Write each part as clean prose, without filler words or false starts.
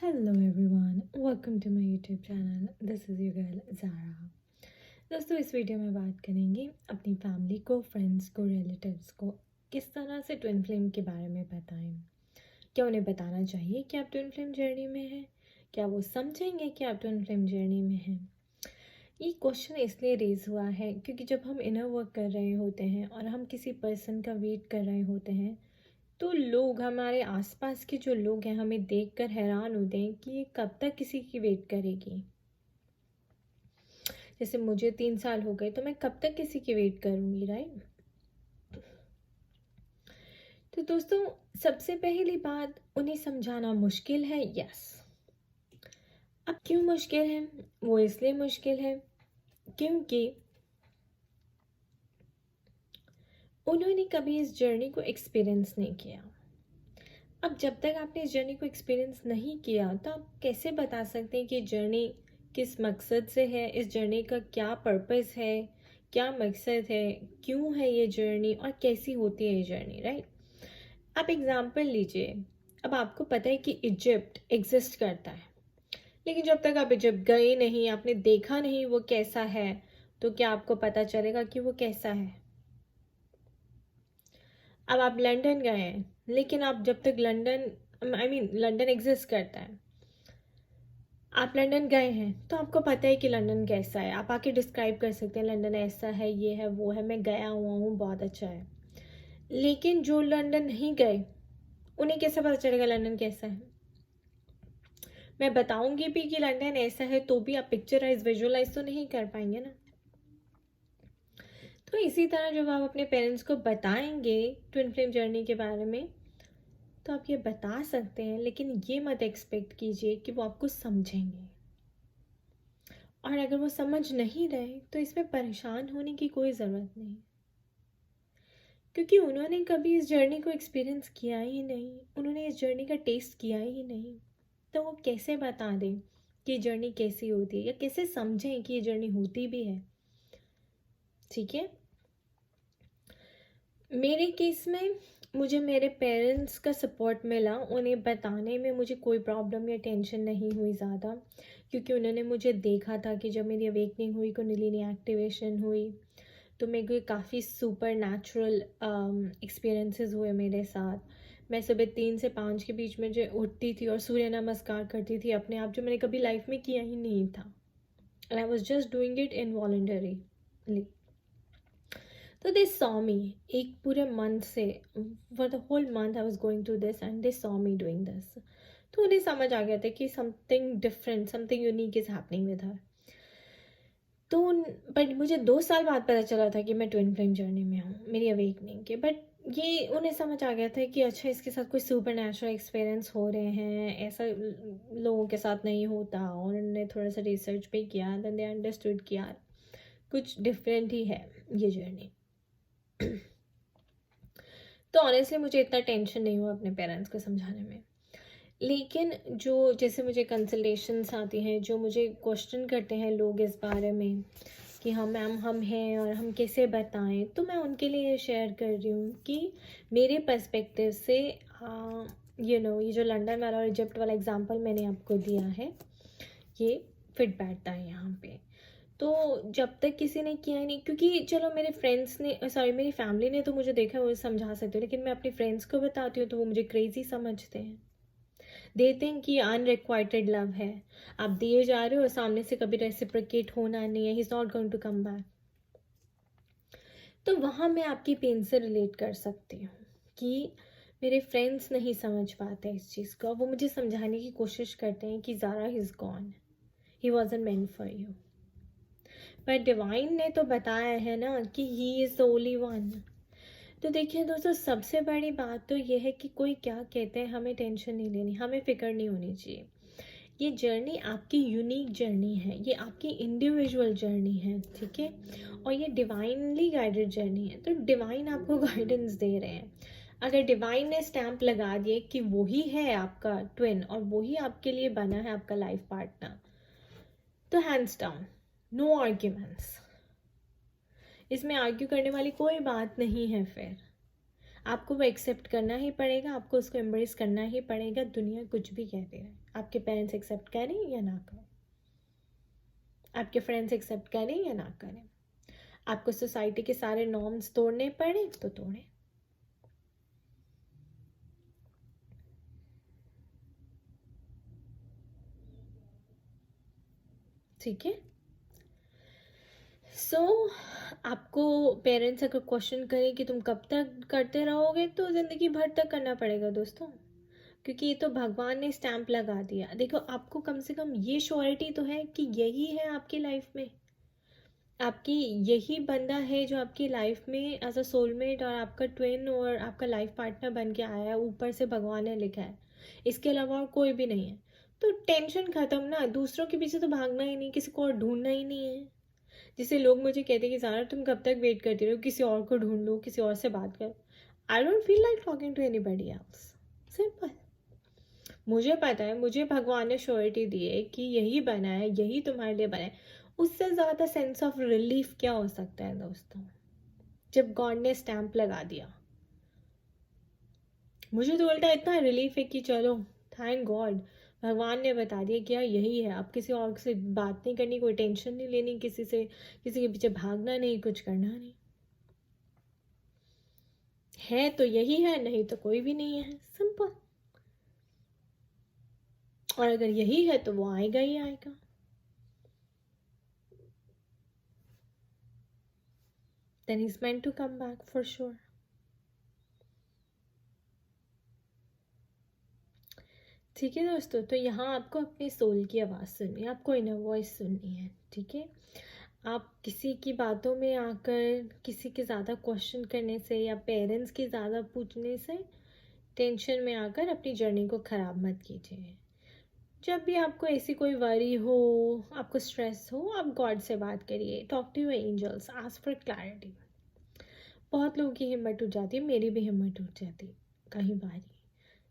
Hello everyone, welcome to my YouTube channel. This is your girl Zara. दोस्तों, इस video में बात करेंगे अपनी फैमिली को, फ्रेंड्स को, रिलेटिव्स को किस तरह से ट्विन फ्लेम के बारे में बताएं। क्या उन्हें बताना चाहिए कि आप ट्विन फ्लेम जर्नी में हैं? क्या वो समझेंगे कि आप ट्विन फ्लेम जर्नी में हैं? ये क्वेश्चन इसलिए रेज हुआ है क्योंकि जब हम इनर वर्क कर रहे होते हैं और हम किसी पर्सन का वेट कर रहे होते हैं, तो लोग, हमारे आसपास के जो लोग हैं, हमें देखकर हैरान होते हैं कि ये कब तक किसी की वेट करेगी। जैसे मुझे 3 साल हो गए, तो मैं कब तक किसी की वेट करूँगी, राइट? तो दोस्तों, सबसे पहली बात, उन्हें समझाना मुश्किल है, यस। अब क्यों मुश्किल है? वो इसलिए मुश्किल है क्योंकि उन्होंने कभी इस जर्नी को एक्सपीरियंस नहीं किया। अब जब तक आपने इस जर्नी को एक्सपीरियंस नहीं किया, तो आप कैसे बता सकते हैं कि जर्नी किस मकसद से है, इस जर्नी का क्या पर्पस है, क्या मकसद है, क्यों है ये जर्नी और कैसी होती है ये जर्नी, राइट? आप एग्जांपल लीजिए। अब आपको पता है कि इजिप्ट एग्जिस्ट करता है, लेकिन जब तक आप इजिप्ट गए नहीं, आपने देखा नहीं वो कैसा है, तो क्या आपको पता चलेगा कि वो कैसा है? अब आप लंदन गए हैं, लेकिन आप जब तक लंदन एग्जिस्ट करता है, आप लंदन गए हैं, तो आपको पता है कि लंदन कैसा है। आप आके डिस्क्राइब कर सकते हैं, लंदन ऐसा है, ये है, वो है, मैं गया हुआ हूँ, बहुत अच्छा है। लेकिन जो लंदन नहीं गए, उन्हें कैसे पता चलेगा लंदन कैसा है? मैं बताऊंगी भी कि लंदन ऐसा है, तो भी आप पिक्चराइज, विजुअलाइज तो नहीं कर पाएंगे ना। तो इसी तरह जब आप अपने पेरेंट्स को बताएंगे ट्विन फ्लेम जर्नी के बारे में, तो आप ये बता सकते हैं, लेकिन ये मत एक्सपेक्ट कीजिए कि वो आपको समझेंगे। और अगर वो समझ नहीं रहे, तो इसमें परेशान होने की कोई ज़रूरत नहीं, क्योंकि उन्होंने कभी इस जर्नी को एक्सपीरियंस किया ही नहीं, उन्होंने इस जर्नी का टेस्ट किया ही नहीं। तो वो कैसे बता दें कि जर्नी कैसी होती है, या कैसे समझें कि ये जर्नी होती भी है? ठीक है, मेरे केस में मुझे मेरे पेरेंट्स का सपोर्ट मिला। उन्हें बताने में मुझे कोई प्रॉब्लम या टेंशन नहीं हुई ज़्यादा, क्योंकि उन्होंने मुझे देखा था कि जब मेरी अवेकनिंग हुई, कुंडलिनी एक्टिवेशन हुई, तो मेरे को काफ़ी सुपर नेचुरल एक्सपीरियंसेस हुए मेरे साथ। मैं सुबह 3 से 5 के बीच में जो उठती थी और सूर्य नमस्कार करती थी अपने आप, जो मैंने कभी लाइफ में किया ही नहीं था, and I was just doing it involuntarily. तो दे सॉ मी, एक पूरे मंथ से, for the whole month I was going to this, and they saw me doing this. तो उन्हें समझ आ गया था कि something different, something unique is happening with her. तो बट मुझे 2 साल बाद पता चला था कि मैं ट्विन फ्लेम जर्नी में हूँ, मेरी अवेकनिंग के। बट ये उन्हें समझ आ गया था कि अच्छा, इसके साथ कोई सुपर नेचुरल एक्सपीरियंस हो रहे हैं, ऐसा लोगों के साथ नहीं होता। और उन्होंने थोड़ा सा रिसर्च भी किया, देन दे अंडरस्टूड कि यार कुछ डिफरेंट ही है ये जर्नी। तो ऑनेस्टली मुझे इतना टेंशन नहीं हुआ अपने पेरेंट्स को समझाने में। लेकिन जो, जैसे मुझे कंसल्टेशंस आती हैं, जो मुझे क्वेश्चन करते हैं लोग इस बारे में कि हाँ मैम, हम हैं और हम कैसे बताएं, तो मैं उनके लिए शेयर कर रही हूँ कि मेरे पर्सपेक्टिव से ये जो लंदन वाला और इजिप्ट वाला एग्जांपल मैंने आपको दिया है, ये फिट बैठता है यहाँ पे। तो जब तक किसी ने किया ही नहीं, क्योंकि चलो मेरे फ्रेंड्स ने, सॉरी, मेरी फैमिली ने तो मुझे देखा है, वो समझा सकते हो, लेकिन मैं अपने फ्रेंड्स को बताती हूँ तो वो मुझे क्रेजी समझते हैं। दे थिंक कि अनरिक्वाइटेड लव है, आप दिए जा रहे हो, सामने से कभी रेसिप्रोकेट होना नहीं है, he is not going to come back. तो वहाँ मैं आपकी पेन से रिलेट कर सकती हूँ कि मेरे फ्रेंड्स नहीं समझ पाते इस चीज़ को। वो मुझे समझाने की कोशिश करते हैं कि Zara, he is gone, he wasn't meant for you. पर डिवाइन ने तो बताया है ना कि he is the only one. तो देखिए दोस्तों, सबसे बड़ी बात तो ये है कि कोई क्या कहते हैं, हमें टेंशन नहीं लेनी, हमें फिक्र नहीं होनी चाहिए। ये जर्नी आपकी यूनिक जर्नी है, ये आपकी इंडिविजुअल जर्नी है, ठीक है? और ये डिवाइनली गाइडेड जर्नी है, तो डिवाइन आपको गाइडेंस दे रहे हैं। अगर डिवाइन ने स्टैंप लगा दिए कि वही है आपका ट्विन और वही आपके लिए बना है आपका लाइफ पार्टनर, तो हैंड्स डाउन, नो आर्ग्यूमेंट्स। इसमें आर्ग्यू करने वाली कोई बात नहीं है। फिर आपको वो एक्सेप्ट करना ही पड़ेगा, आपको उसको एम्ब्रेस करना ही पड़ेगा, दुनिया कुछ भी कहती है। आपके पेरेंट्स एक्सेप्ट करें या ना करें, आपके फ्रेंड्स एक्सेप्ट करें या ना करें, आपको सोसाइटी के सारे नॉर्म्स तोड़ने पड़े तो तोड़ें। ठीक है। सो आपको पेरेंट्स अगर क्वेश्चन करें कि तुम कब तक करते रहोगे, तो ज़िंदगी भर तक करना पड़ेगा दोस्तों, क्योंकि ये तो भगवान ने स्टैंप लगा दिया। देखो, आपको कम से कम ये श्योरिटी तो है कि यही है आपकी लाइफ में, आपकी यही बंदा है जो आपकी लाइफ में एज अ सोलमेट और आपका ट्विन और आपका लाइफ पार्टनर बन के आया है, ऊपर से भगवान ने लिखा है, इसके अलावा और कोई भी नहीं है। तो टेंशन खत्म ना, दूसरों के पीछे तो भागना ही नहीं, किसी को और ढूंढना ही नहीं है। जिसे लोग मुझे कहते हैं कि ज़ारा तुम कब तक वेट करती रहो, किसी और को ढूंढ लो, किसी और से बात करो। I don't feel like talking to anybody else, simple. मुझे पता है, मुझे भगवान ने श्योरिटी दी है कि यही बना है, यही तुम्हारे लिए बना है। उससे ज़्यादा सेंस ऑफ रिलीफ क्या हो सकता है दोस्तों, जब गॉड ने स्टैंप लगा दिया। मुझे तो उल्टा इतना रिलीफ है कि चलो थैंक गॉड, भगवान ने बता दिया कि यार यही है। अब किसी और से बात नहीं करनी, कोई टेंशन नहीं लेनी, किसी से किसी के पीछे भागना नहीं, कुछ करना नहीं। है तो यही है, नहीं तो कोई भी नहीं है, सिंपल। और अगर यही है तो वो आएगा ही आएगा। then he's meant to come back for sure. ठीक है दोस्तों, तो यहाँ आपको अपनी सोल की आवाज़ सुननी है, आपको इनर वॉइस सुननी है। ठीक है, आप किसी की बातों में आकर किसी के ज़्यादा क्वेश्चन करने से या पेरेंट्स की ज़्यादा पूछने से टेंशन में आकर अपनी जर्नी को ख़राब मत कीजिए। जब भी आपको ऐसी कोई वरी हो, आपको स्ट्रेस हो, आप गॉड से बात करिए, talk to your angels, ask for clarity. बहुत लोगों की हिम्मत उठ जाती है, मेरी भी हिम्मत उठ जाती है कई बार।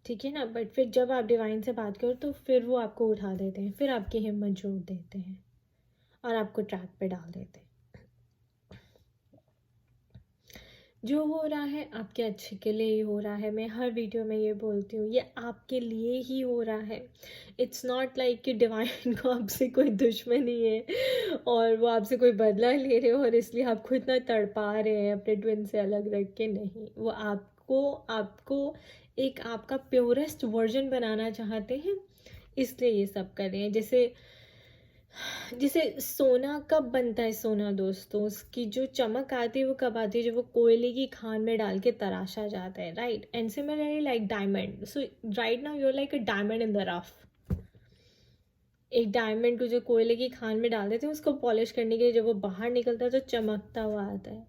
ठीक है ना, बट फिर जब आप डिवाइन से बात करो तो फिर वो आपको उठा देते हैं, फिर आपकी हिम्मत जोड़ देते हैं और आपको ट्रैक पे डाल देते हैं। जो हो रहा है आपके अच्छे के लिए ही हो रहा है। मैं हर वीडियो में ये बोलती हूँ, ये आपके लिए ही हो रहा है। इट्स नॉट लाइक कि डिवाइन को आपसे कोई दुश्मनी है और वो आपसे कोई बदला ले रहे हो और इसलिए आपको इतना तड़पा रहे हैं अपने ट्विन से अलग रख के। नहीं, वो आपको आपको एक आपका प्योरेस्ट वर्जन बनाना चाहते हैं, इसलिए ये सब कर रहे हैं। जैसे सोना कब बनता है, सोना दोस्तों उसकी जो चमक आती है वो कब आती है, जब वो कोयले की खान में डाल के तराशा जाता है, right. And similarly like diamond, so right now you are like a diamond in the rough. एक डायमंड को जो कोयले की खान में डाल देते हैं उसको पॉलिश करने के लिए, जब वो बाहर निकलता है तो चमकता हुआ आता है।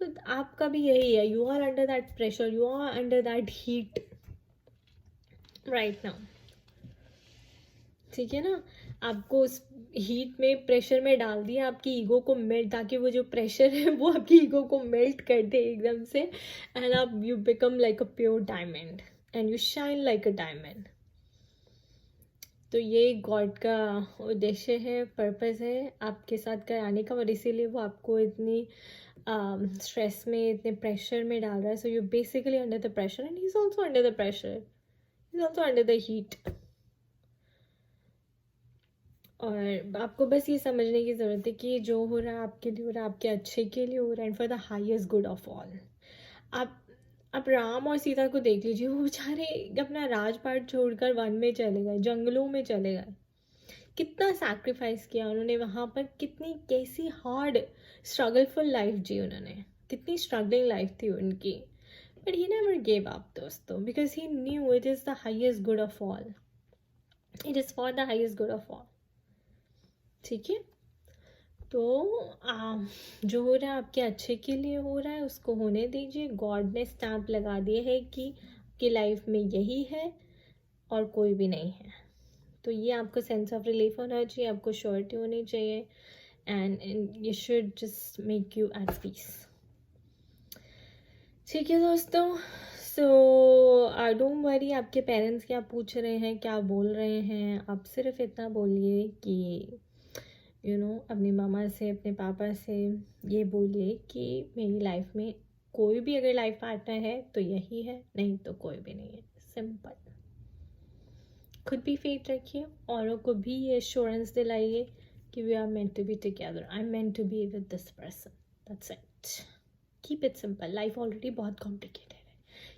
तो आपका भी यही है, you are under that pressure, you are under that heat right now. ठीक है ना, आपको उस हीट में प्रेशर में डाल दिया आपकी ईगो को मेल्ट, ताकि वो जो प्रेशर है वो आपकी ईगो को मेल्ट कर दे एकदम से, एंड आप you become like a pure diamond and you shine like a diamond. तो ये गॉड का उद्देश्य है, पर्पस है आपके साथ कराने का, और इसीलिए वो आपको इतनी स्ट्रेस में, इतने प्रेशर में डाल रहा है। So you basically under the pressure and he is also under the pressure, he is also under the heat. और आपको बस ये समझने की ज़रूरत है कि जो हो रहा है आपके लिए हो रहा है, आपके अच्छे के लिए हो रहा है, and for the highest good of all. आप राम और सीता को देख लीजिए, वो बेचारे अपना राजपाट छोड़कर वन में चले गए, जंगलों में चले गए। कितना सैक्रिफाइस किया उन्होंने वहाँ पर, कितनी कैसी हार्ड स्ट्रगलफुल लाइफ जी उन्होंने, कितनी स्ट्रगलिंग लाइफ थी उनकी। But he never gave up दोस्तों, because he knew it is the highest good of all, it is for the highest good of all. ठीक है, तो जो हो रहा है आपके अच्छे के लिए हो रहा है, उसको होने दीजिए। गॉड ने स्टैंप लगा दिए है कि आपकी लाइफ में यही है और कोई भी नहीं है। तो ये आपको सेंस ऑफ रिलीफ होना चाहिए, आपको श्योरिटी होनी चाहिए, एंड ये should just make you at peace. ठीक है दोस्तों, सो डोंट वरी आपके पेरेंट्स क्या पूछ रहे हैं, क्या बोल रहे हैं। आप सिर्फ इतना बोलिए कि अपनी मामा से, अपने पापा से ये बोलिए कि मेरी लाइफ में कोई भी अगर लाइफ पार्टनर है तो यही है, नहीं तो कोई भी नहीं है, सिंपल। खुद भी फेथ रखिए, औरों को भी ये एश्योरेंस दिलाइए कि we are meant to be together, I am meant to be with this person, that's it. Keep it simple. Life already बहुत कॉम्प्लिकेटेड है,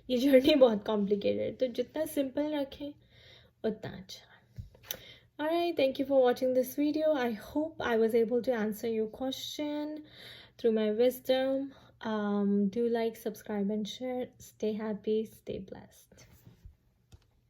ये जर्नी बहुत कॉम्प्लिकेटेड है, तो जितना सिंपल रखें उतना अच्छा. Alright, thank you for watching this video. I hope I was able to answer your question through my wisdom. Do like, subscribe and share. Stay happy, stay blessed.